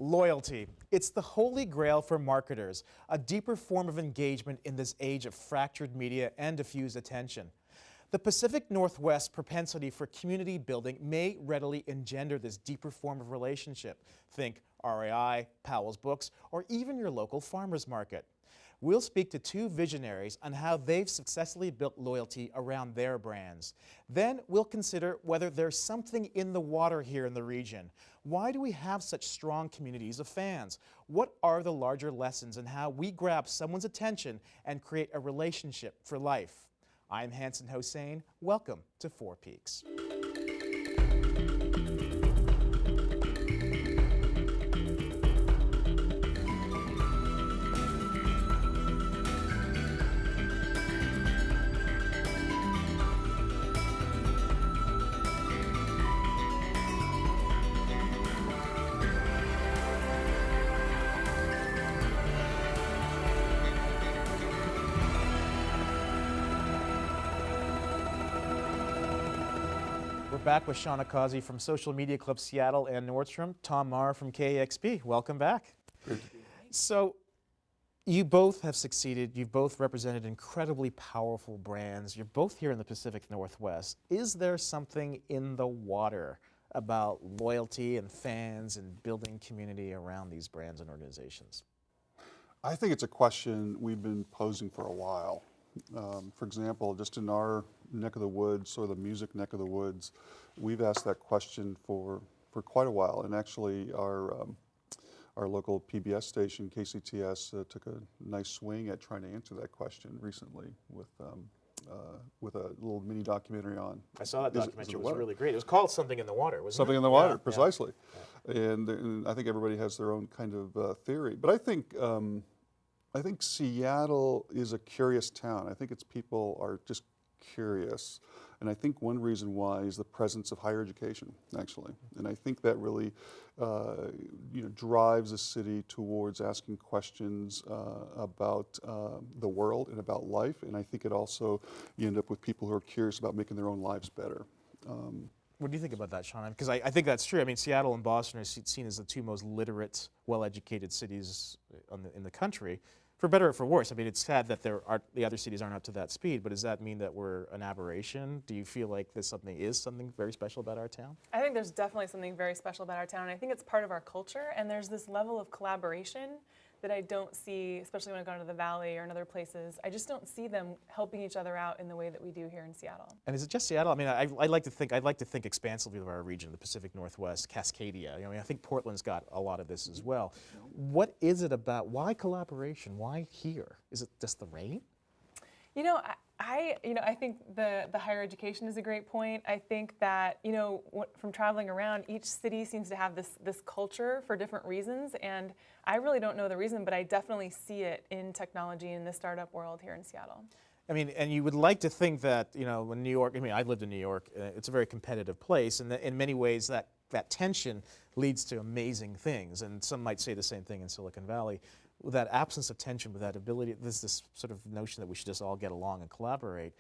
Loyalty. It's the holy grail for marketers, a deeper form of engagement in this age of fractured media and diffused attention. The Pacific Northwest's propensity for community building may readily engender this deeper form of relationship. Think RAI, Powell's Books, or even your local farmers market. We'll speak to two visionaries on how they've successfully built loyalty around their brands. Then we'll consider whether there's something in the water here in the region. Why do we have such strong communities of fans? What are the larger lessons in how we grab someone's attention and create a relationship for life? I'm Hanson Hossain. Welcome to Four Peaks. Back with Shauna Causey from Social Media Club Seattle and Nordstrom, Tom Maher from KEXP. Welcome back. So you both have succeeded. You've both represented incredibly powerful brands. You're both here in the Pacific Northwest. Is there something in the water about loyalty and fans and building community around these brands and organizations? I think it's a question we've been posing for a while. For example, just in our neck of the woods, or the music neck of the woods, we've asked that question for quite a while. And actually, our local PBS station, KCTS, took a nice swing at trying to answer that question recently with a little mini documentary on. I saw that documentary. It was really great. It was called Something in the Water, wasn't it? Something in the Water, precisely. Yeah. And I think everybody has their own kind of theory. But I think Seattle is a curious town. I think its people are just curious. And I think one reason why is the presence of higher education, actually. And I think that really drives the city towards asking questions about the world and about life. And I think it also, you end up with people who are curious about making their own lives better. What do you think about that, Shauna? Because I think that's true. I mean, Seattle and Boston are seen as the two most literate, well-educated cities in the country. For better or for worse. I mean, it's sad that the other cities aren't up to that speed, but does that mean that we're an aberration? Do you feel like there's something very special about our town? I think there's definitely something very special about our town. I think it's part of our culture, and there's this level of collaboration that I don't see, especially when I go to the Valley or in other places. I just don't see them helping each other out in the way that we do here in Seattle. And is it just Seattle? I mean, I'd like to think expansively of our region, the Pacific Northwest, Cascadia. I mean, I think Portland's got a lot of this as well. What is it about? Why collaboration? Why here? Is it just the rain? You know, I think the higher education is a great point. I think that, from traveling around, each city seems to have this culture for different reasons, and I really don't know the reason, but I definitely see it in technology in the startup world here in Seattle. I mean, and you would like to think that, when New York, I mean, I've lived in New York, it's a very competitive place, and in many ways that tension leads to amazing things, and some might say the same thing in Silicon Valley. With that absence of tension, with that ability, there's this sort of notion that we should just all get along and collaborate.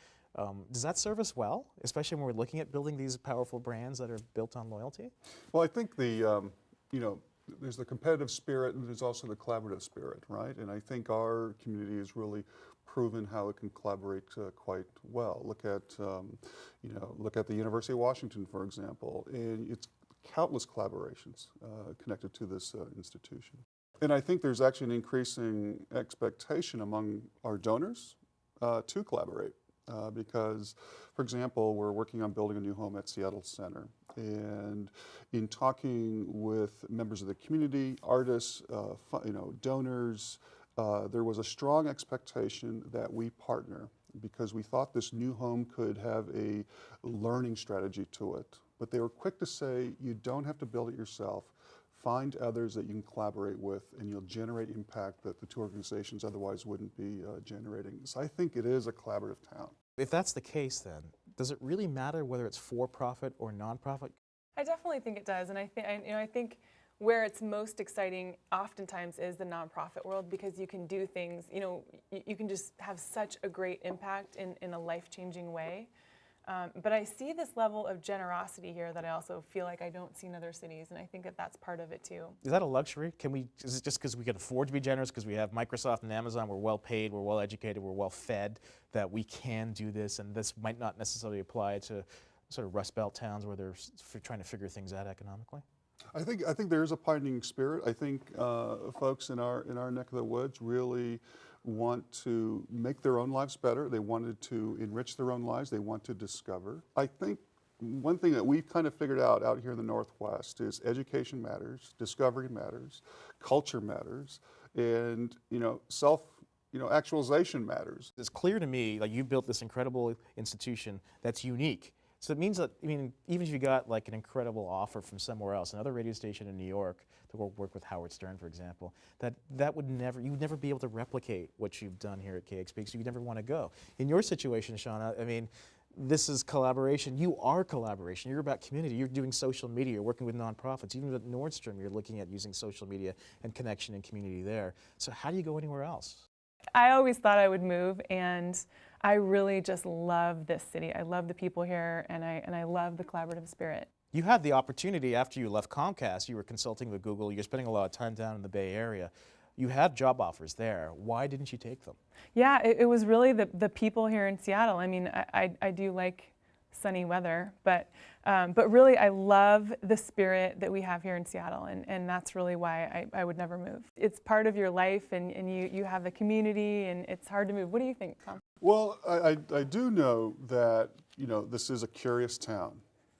Does that serve us well, especially when we're looking at building these powerful brands that are built on loyalty? Well, I think there's the competitive spirit and there's also the collaborative spirit, right? And I think our community has really proven how it can collaborate quite well. Look at the University of Washington, for example, and it's countless collaborations connected to this institution. And I think there's actually an increasing expectation among our donors to collaborate because, for example, we're working on building a new home at Seattle Center. And in talking with members of the community, artists, donors, there was a strong expectation that we partner because we thought this new home could have a learning strategy to it. But they were quick to say, you don't have to build it yourself. Find others that you can collaborate with, and you'll generate impact that the two organizations otherwise wouldn't be generating. So I think it is a collaborative town. If that's the case, then, does it really matter whether it's for-profit or nonprofit? I definitely think it does, and I think where it's most exciting oftentimes is the nonprofit world because you can do things, you can just have such a great impact in a life-changing way. But I see this level of generosity here that I also feel like I don't see in other cities, and I think that that's part of it too. Is that a luxury? Is it just because we can afford to be generous, because we have Microsoft and Amazon, we're well paid, we're well educated, we're well fed, that we can do this, and this might not necessarily apply to sort of Rust Belt towns where they're trying to figure things out economically? I think there is a pioneering spirit. I think folks in our neck of the woods really want to make their own lives better. They wanted to enrich their own lives. They want to discover. I think one thing that we've kind of figured out here in the Northwest is education matters, discovery matters, culture matters, and actualization matters. It's clear to me, like, you built this incredible institution that's unique. So it means that, I mean, even if you got like an incredible offer from somewhere else, another radio station in New York to work with Howard Stern, for example, you would never be able to replicate what you've done here at KXP, so you'd never want to go. In your situation, Shauna, I mean, this is collaboration. You are collaboration. You're about community. You're doing social media. You're working with nonprofits. Even at Nordstrom, you're looking at using social media and connection and community there. So how do you go anywhere else? I always thought I would move, and I really just love this city. I love the people here, and I love the collaborative spirit. You had the opportunity after you left Comcast. You were consulting with Google. You're spending a lot of time down in the Bay Area. You had job offers there. Why didn't you take them? Yeah, it was really the people here in Seattle. I mean, I do like sunny weather, but really I love the spirit that we have here in Seattle, and that's really why I would never move. It's part of your life, and you have the community, and it's hard to move. What do you think, Tom? Well, I do know that this is a curious town,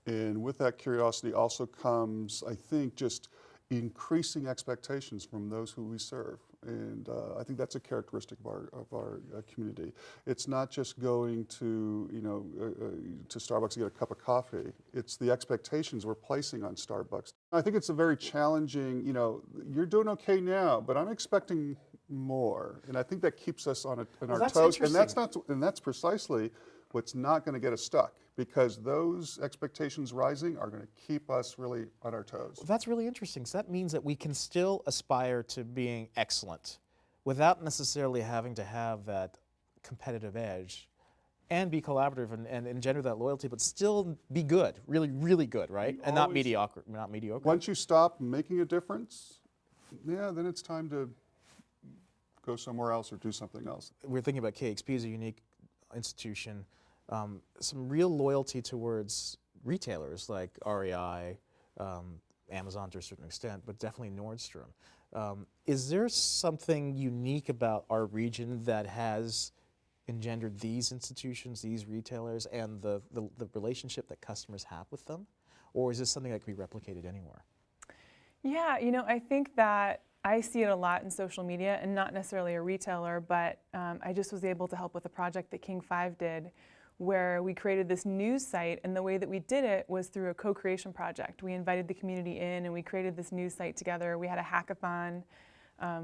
and with that curiosity also comes, I think, just increasing expectations from those who we serve. And I think that's a characteristic of our community. It's not just going to to Starbucks to get a cup of coffee. It's the expectations we're placing on Starbucks. I think it's a very challenging. You're doing okay now, but I'm expecting more, and I think that keeps us on our toes. And that's precisely what's not going to get us stuck, because those expectations rising are going to keep us really on our toes. Well, that's really interesting. So that means that we can still aspire to being excellent without necessarily having to have that competitive edge, and be collaborative and engender that loyalty, but still be good, really, really good, right? And not mediocre. Once you stop making a difference, then it's time to go somewhere else or do something else. We're thinking about KXP as a unique institution. Some real loyalty towards retailers like REI, Amazon to a certain extent, but definitely Nordstrom. Is there something unique about our region that has engendered these institutions, these retailers, and the relationship that customers have with them? Or is this something that can be replicated anywhere? Yeah, I think that I see it a lot in social media, and not necessarily a retailer, but I just was able to help with a project that King 5 did, where we created this news site, and the way that we did it was through a co-creation project. We invited the community in, and we created this news site together. We had a hackathon,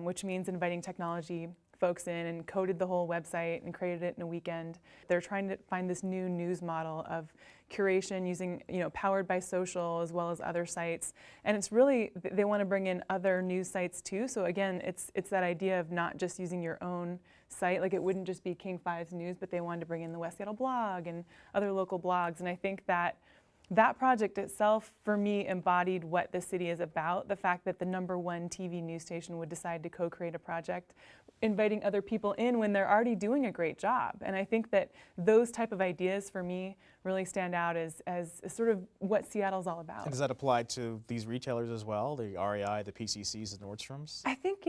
which means inviting technology folks in, and coded the whole website and created it in a weekend. They're trying to find this new news model of curation using, powered by social as well as other sites. And it's really, they want to bring in other news sites too. So again, it's that idea of not just using your own site, like it wouldn't just be King 5's news, but they wanted to bring in the West Seattle blog and other local blogs. And I think that project itself, for me, embodied what the city is about. The fact that the #1 TV news station would decide to co-create a project, inviting other people in when they're already doing a great job. And I think that those type of ideas, for me, really stand out as sort of what Seattle's all about. And does that apply to these retailers as well, the REI, the PCCs, the Nordstroms? I think,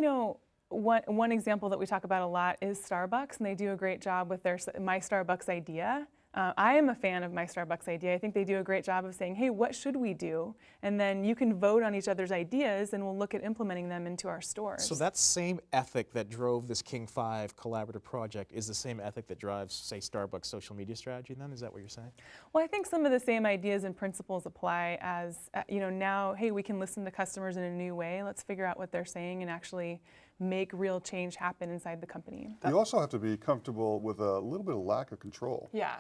one example that we talk about a lot is Starbucks, and they do a great job with their My Starbucks idea. I am a fan of My Starbucks idea. I think they do a great job of saying, hey, what should we do? And then you can vote on each other's ideas, and we'll look at implementing them into our stores. So that same ethic that drove this King 5 collaborative project is the same ethic that drives, say, Starbucks' social media strategy then? Is that what you're saying? Well, I think some of the same ideas and principles apply as, now, hey, we can listen to customers in a new way. Let's figure out what they're saying and actually make real change happen inside the company. You also have to be comfortable with a little bit of lack of control. Yeah.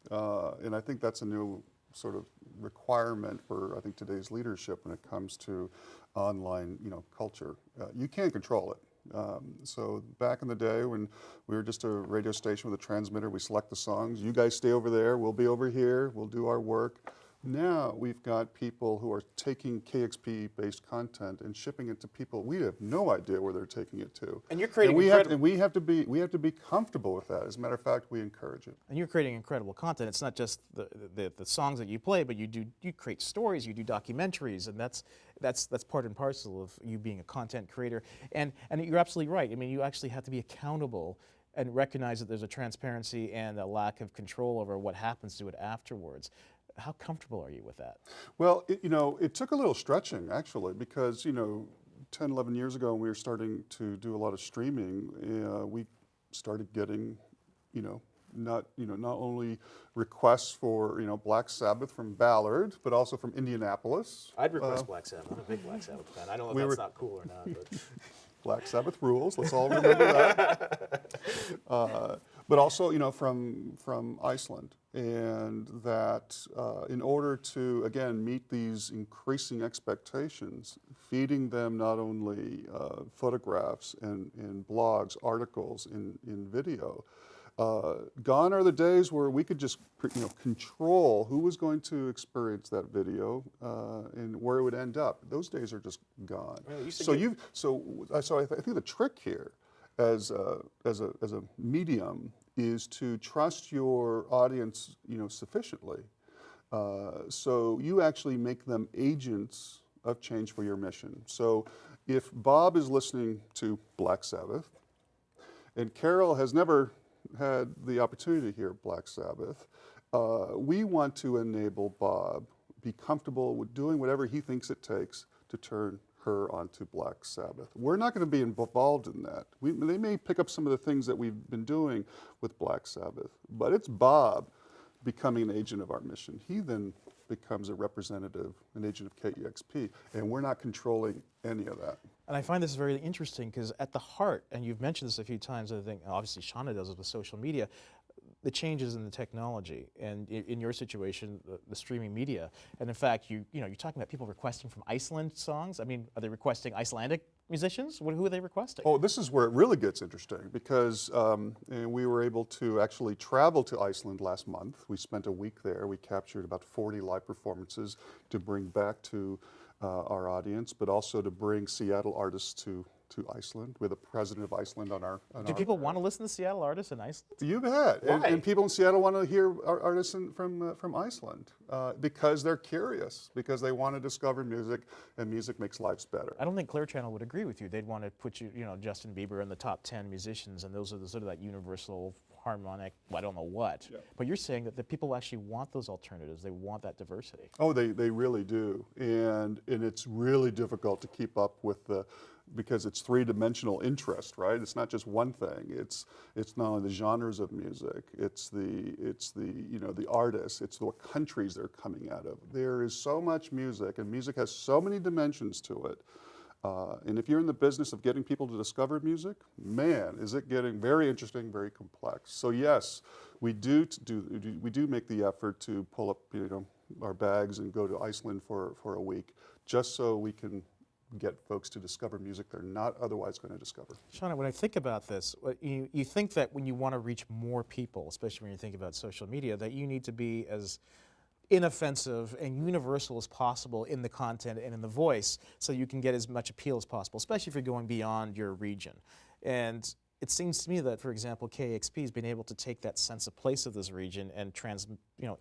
And I think that's a new sort of requirement for, I think, today's leadership when it comes to online, culture. You can't control it. So back in the day when we were just a radio station with a transmitter, we select the songs. You guys stay over there, we'll be over here, we'll do our work. Now we've got people who are taking KXP-based content and shipping it to people. We have no idea where they're taking it to. And you're creating we have to be comfortable with that. As a matter of fact, we encourage it. And you're creating incredible content. It's not just the songs that you play, but you create stories, you do documentaries, and that's part and parcel of you being a content creator. And you're absolutely right. I mean, you actually have to be accountable and recognize that there's a transparency and a lack of control over what happens to it afterwards. How comfortable are you with that? Well, it took a little stretching, actually, because, 10, 11 years ago when we were starting to do a lot of streaming, we started getting, not only requests for, Black Sabbath from Ballard, but also from Indianapolis. I'd request Black Sabbath. I'm a big Black Sabbath fan. I don't know if that's not cool or not. But. Black Sabbath rules, let's all remember that. But also, from Iceland. And that in order to, again, meet these increasing expectations, feeding them not only photographs and blogs, articles, in video, gone are the days where we could just control who was going to experience that video and where it would end up. Those days are just gone. Well, So I think the trick here, as a medium, is to trust your audience, sufficiently, so you actually make them agents of change for your mission. So if Bob is listening to Black Sabbath, and Carol has never had the opportunity to hear Black Sabbath, we want to enable Bob be comfortable with doing whatever he thinks it takes to turn her onto Black Sabbath. We're not going to be involved in that. They may pick up some of the things that we've been doing with Black Sabbath, but it's Bob becoming an agent of our mission. He then becomes a representative, an agent of KEXP, and we're not controlling any of that. And I find this very interesting because at the heart, and you've mentioned this a few times, I think obviously Shauna does it with social media, the changes in the technology, and in your situation, the streaming media. And in fact, you're talking about people requesting from Iceland songs. I mean, are they requesting Icelandic musicians? Who are they requesting? Oh, this is where it really gets interesting because and we were able to actually travel to Iceland last month. We spent a week there. We captured about 40 live performances to bring back to our audience, but also to bring Seattle artists to Iceland. We're the president of Iceland on our. Do people want to listen to Seattle artists in Iceland? You bet. And people in Seattle want to hear artists from Iceland because they're curious, because they want to discover music, and music makes lives better. I don't think Clear Channel would agree with you. They'd want to put Justin Bieber in the top 10 musicians, and those are the sort of that universal harmonic, I don't know what. Yeah. But you're saying that the people actually want those alternatives. They want that diversity. Oh, they really do. And it's really difficult to keep up with because it's three-dimensional interest, right? It's not just one thing. It's not only the genres of music. It's the artists. It's the countries they're coming out of. There is so much music, and music has so many dimensions to it. And if you're in the business of getting people to discover music, man, is it getting very interesting, very complex. So yes, we do make the effort to pull up our bags and go to Iceland for a week, just so we can get folks to discover music they're not otherwise going to discover. Shauna, when I think about this, you think that when you want to reach more people, especially when you think about social media, that you need to be as inoffensive and universal as possible in the content and in the voice so you can get as much appeal as possible, especially if you're going beyond your region. And it seems to me that, for example, KXP has been able to take that sense of place of this region and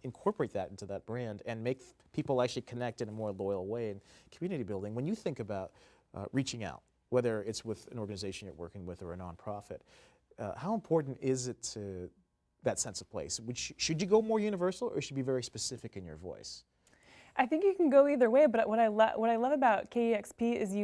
incorporate that into that brand and make people actually connect in a more loyal way in community building. When you think about reaching out, whether it's with an organization you're working with or a nonprofit, how important is it to that sense of place? Should you go more universal, or should you be very specific in your voice? I think you can go either way, but what I love about KEXP is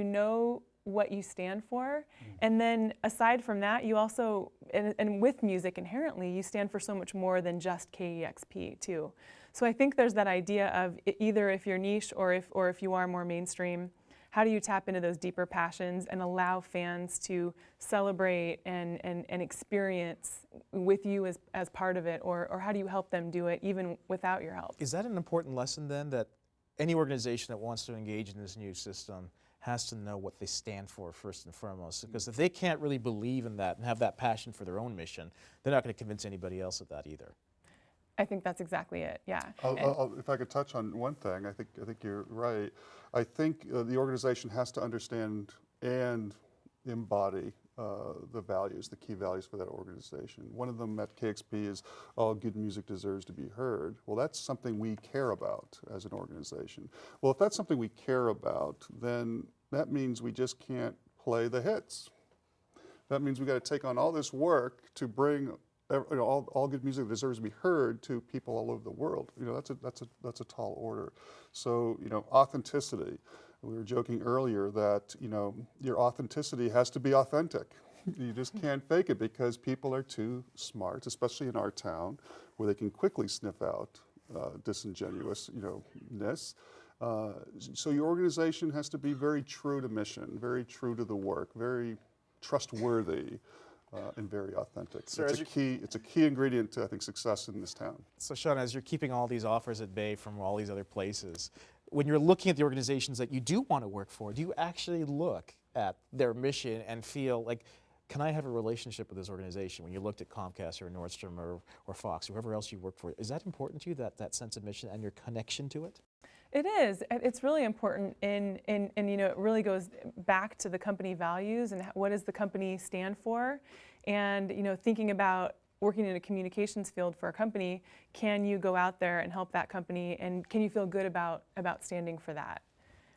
what you stand for, and then aside from that, you also, and with music inherently, you stand for so much more than just KEXP too. So I think there's that idea of either if you're niche or if you are more mainstream, how do you tap into those deeper passions and allow fans to celebrate and experience with you as part of it, or how do you help them do it even without your help? Is that an important lesson then, that any organization that wants to engage in this new system has to know what they stand for first and foremost. Because if they can't really believe in that and have that passion for their own mission, they're not going to convince anybody else of that either. I think that's exactly it. Yeah. If I could touch on one thing, I think you're right. I think the organization has to understand and embody the values, the key values for that organization. One of them at KXP is all good music deserves to be heard. Well, that's something we care about as an organization. Well, if that's something we care about, then that means we just can't play the hits. That means we got to take on all this work to bring all good music that deserves to be heard to people all over the world. That's a tall order. So authenticity. We were joking earlier that your authenticity has to be authentic. You just can't fake it because people are too smart, especially in our town, where they can quickly sniff out disingenuousness. So your organization has to be very true to mission, very true to the work, very trustworthy. And very authentic. Sir, it's a key ingredient to, I think, success in this town. So Sean, as you're keeping all these offers at bay from all these other places, when you're looking at the organizations that you do want to work for, do you actually look at their mission and feel like, can I have a relationship with this organization? When you looked at Comcast or Nordstrom or Fox, or whoever else you work for, is that important to you, that sense of mission and your connection to it? It is. It's really important, and it really goes back to the company values and what does the company stand for, and thinking about working in a communications field for a company, can you go out there and help that company, and can you feel good about standing for that?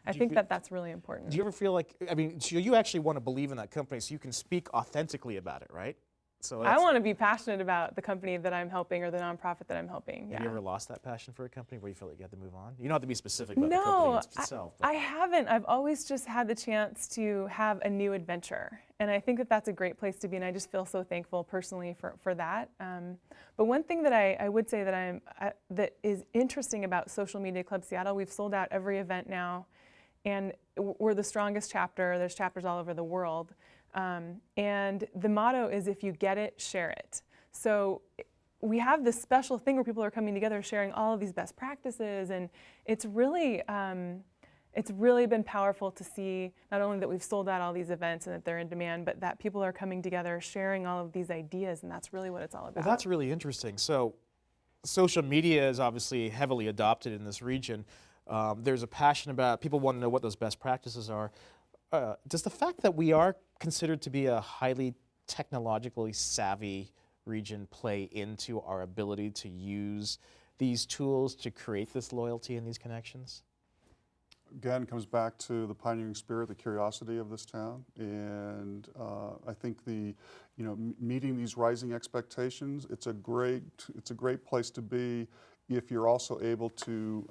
I think that's really important. Do you ever feel like, so you actually want to believe in that company so you can speak authentically about it, right? So I want to be passionate about the company that I'm helping or the nonprofit that I'm helping. Have you ever lost that passion for a company where you feel like you had to move on? You don't have to be specific about the company itself. I haven't. I've always just had the chance to have a new adventure. And I think that that's a great place to be, and I just feel so thankful personally for that. But one thing that I would say that is interesting about Social Media Club Seattle, we've sold out every event now, and we're the strongest chapter. There's chapters all over the world. And the motto is, if you get it, share it. So we have this special thing where people are coming together sharing all of these best practices, and it's really been powerful to see not only that we've sold out all these events and that they're in demand, but that people are coming together sharing all of these ideas, and that's really what it's all about. Well, that's really interesting. So social media is obviously heavily adopted in this region. There's a passion about, people want to know what those best practices are. Does the fact that we are considered to be a highly technologically savvy region play into our ability to use these tools to create this loyalty and these connections? Again, it comes back to the pioneering spirit, the curiosity of this town, and I think meeting these rising expectations, it's a great place to be if you're also able to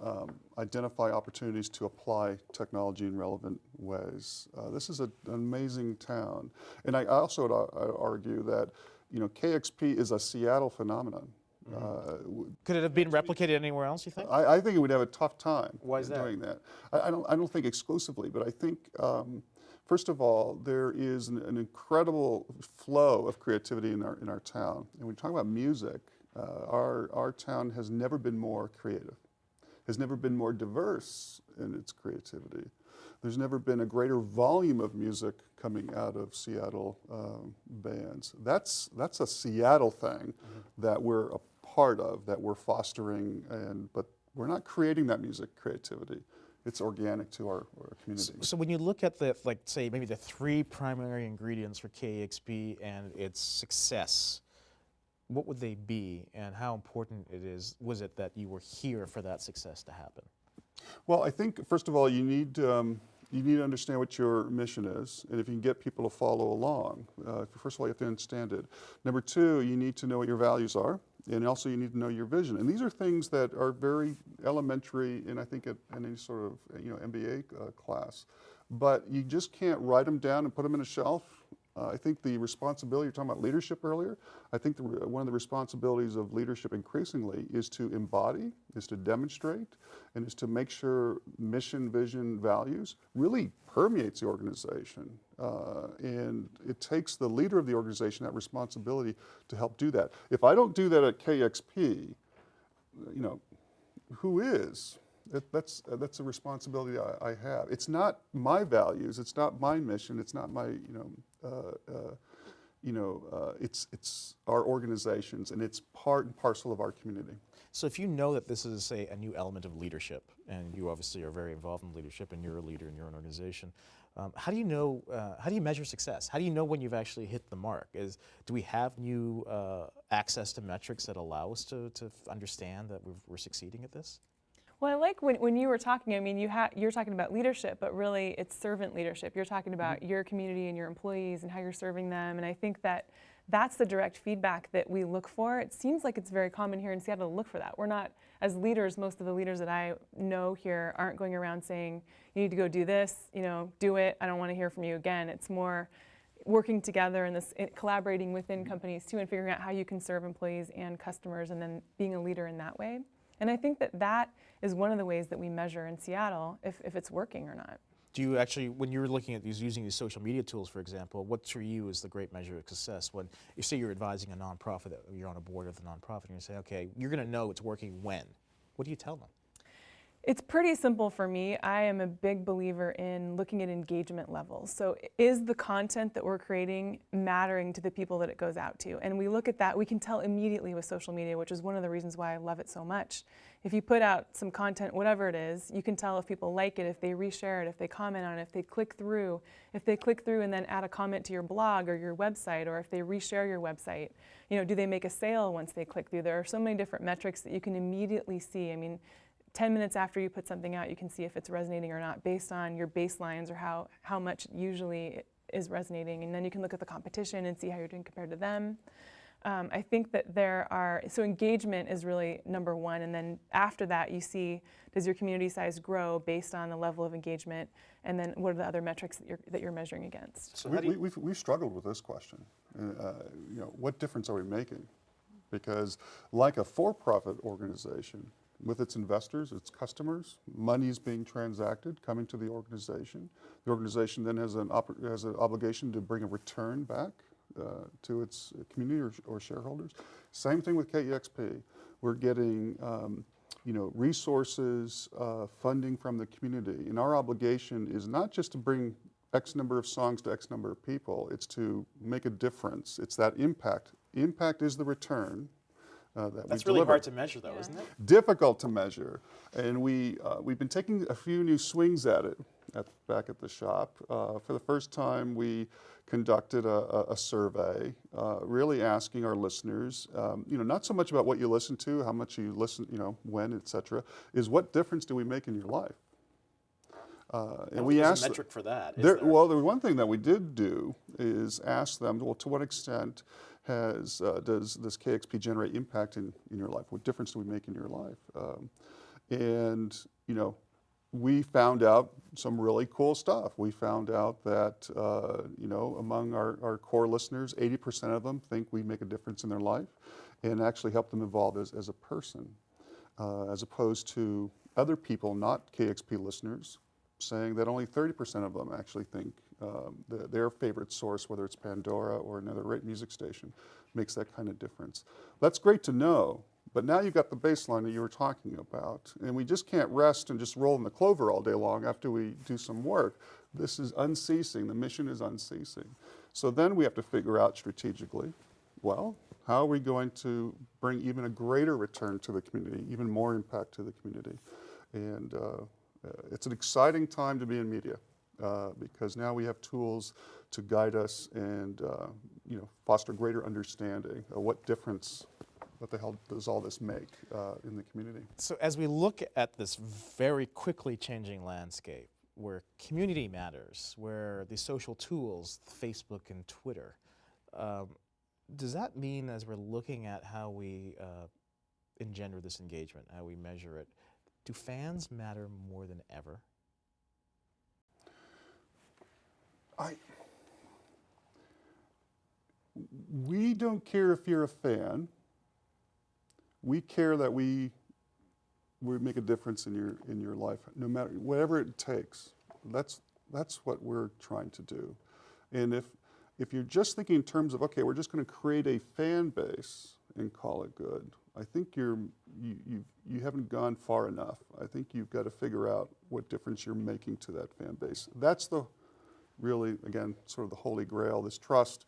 identify opportunities to apply technology in relevant ways. This is an amazing town. And I also would argue that KXP is a Seattle phenomenon. Could it have been replicated anywhere else, you think? I think it would have a tough time doing that. I don't think exclusively, but I think first of all, there is an incredible flow of creativity in our town. And when we talk about music, our town has never been more creative, has never been more diverse in its creativity. There's never been a greater volume of music coming out of Seattle bands. That's a Seattle thing that we're a part of, that we're fostering, but we're not creating that music creativity. It's organic to our community. So when you look at say maybe the three primary ingredients for KXP and its success, what would they be, and how important was it that you were here for that success to happen? Well, I think first of all, you need to understand what your mission is, and if you can get people to follow along. First of all, you have to understand it. Number two, you need to know what your values are, and also you need to know your vision. And these are things that are very elementary in, I think, in any sort of MBA class. But you just can't write them down and put them in a shelf. I think the responsibility, you're talking about leadership earlier, I think one of the responsibilities of leadership increasingly is to embody, is to demonstrate, and is to make sure mission, vision, values really permeates the organization. And it takes the leader of the organization that responsibility to help do that. If I don't do that at KXP, who is? That's a responsibility I have. It's not my values. It's not my mission. It's not my it's our organizations, and it's part and parcel of our community. So if you know that this is, say, a new element of leadership, and you obviously are very involved in leadership, and you're a leader in your own organization, how do you know, how do you measure success? How do you know when you've actually hit the mark? Do we have new access to metrics that allow us to understand that we're succeeding at this? Well, I like when you were talking, I mean, you're talking about leadership, but really it's servant leadership. You're talking about your community and your employees and how you're serving them, and I think that that's the direct feedback that we look for. It seems like it's very common here in Seattle to look for that. We're not, as leaders, most of the leaders that I know here aren't going around saying, you need to go do this, do it, I don't want to hear from you again. It's more working together and collaborating within companies too, and figuring out how you can serve employees and customers, and then being a leader in that way. And I think that is one of the ways that we measure in Seattle if it's working or not. Do you actually, when you're looking at using these social media tools, for example, what for you is the great measure of success? When you say you're advising a nonprofit, you're on a board of the nonprofit, and you say, okay, you're going to know it's working when. What do you tell them? It's pretty simple for me. I am a big believer in looking at engagement levels. So is the content that we're creating mattering to the people that it goes out to? And we look at that, we can tell immediately with social media, which is one of the reasons why I love it so much. If you put out some content, whatever it is, you can tell if people like it, if they reshare it, if they comment on it, if they click through and then add a comment to your blog or your website, or if they reshare your website. Do they make a sale once they click through? There are so many different metrics that you can immediately see. I mean, 10 minutes after you put something out, you can see if it's resonating or not based on your baselines or how much usually is resonating. And then you can look at the competition and see how you're doing compared to them. I think that so engagement is really number one. And then after that, you see, does your community size grow based on the level of engagement? And then what are the other metrics that you're measuring against? So we've struggled with this question. What difference are we making? Because like a for-profit organization, with its investors, its customers, money is being transacted, coming to the organization. The organization then has an obligation to bring a return back to its community or shareholders. Same thing with KEXP. We're getting resources, funding from the community, and our obligation is not just to bring X number of songs to X number of people, it's to make a difference. It's that impact. Impact is the return. That's really hard to measure, though, isn't it? Difficult to measure, and we've been taking a few new swings at it back at the shop. For the first time, we conducted a survey, really asking our listeners, not so much about what you listen to, how much you listen, when, etc., is what difference do we make in your life? And we asked a metric for that. Well, the one thing that we did do is ask them, well, to what extent does KEXP generate impact in your life? What difference do we make in your life? We found out some really cool stuff. We found out that, among our core listeners, 80% of them think we make a difference in their life and actually help them evolve as a person, as opposed to other people, not KEXP listeners, saying that only 30% of them actually think their favorite source, whether it's Pandora or another music station, makes that kind of difference. That's great to know, but now you've got the baseline that you were talking about, and we just can't rest and just roll in the clover all day long after we do some work. This is unceasing. The mission is unceasing. So then we have to figure out strategically, well, how are we going to bring even a greater return to the community, even more impact to the community? And it's an exciting time to be in media because now we have tools to guide us and foster greater understanding of what difference, what the hell does all this make in the community. So as we look at this very quickly changing landscape where community matters, where the social tools, Facebook and Twitter, does that mean as we're looking at how we engender this engagement, how we measure it, do fans matter more than ever? We don't care if you're a fan. We care that we make a difference in your life, no matter whatever it takes. That's what we're trying to do. And if you're just thinking in terms of, okay, we're just going to create a fan base and call it good, I think you haven't gone far enough. I think you've got to figure out what difference you're making to that fan base. That's the really, again, sort of the holy grail, this trust,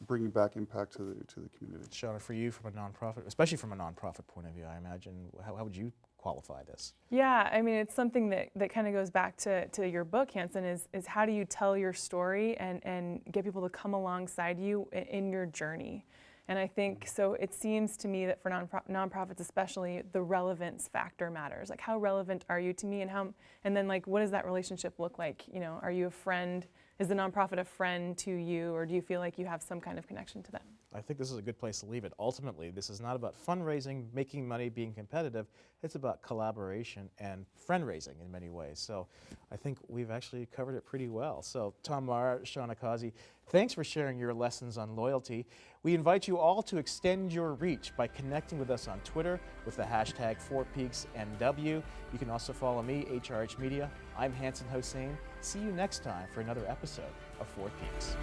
bringing back impact to the community. Shauna, for you from a nonprofit, especially from a nonprofit point of view, I imagine, how would you qualify this? Yeah, I mean, it's something that kind of goes back to your book, Hanson, is how do you tell your story and get people to come alongside you in your journey? And I think, so it seems to me that for nonprofits especially, the relevance factor matters. Like, how relevant are you to me, and then like, what does that relationship look like? You know, are you a friend? Is the nonprofit a friend to you, or do you feel like you have some kind of connection to them? I think this is a good place to leave it. Ultimately, this is not about fundraising, making money, being competitive. It's about collaboration and friend-raising in many ways. So I think we've actually covered it pretty well. So Tom Lara, Shauna Causey, thanks for sharing your lessons on loyalty. We invite you all to extend your reach by connecting with us on Twitter with the hashtag 4PeaksNW. You can also follow me, HRH Media. I'm Hanson Hossein. See you next time for another episode of 4 Peaks.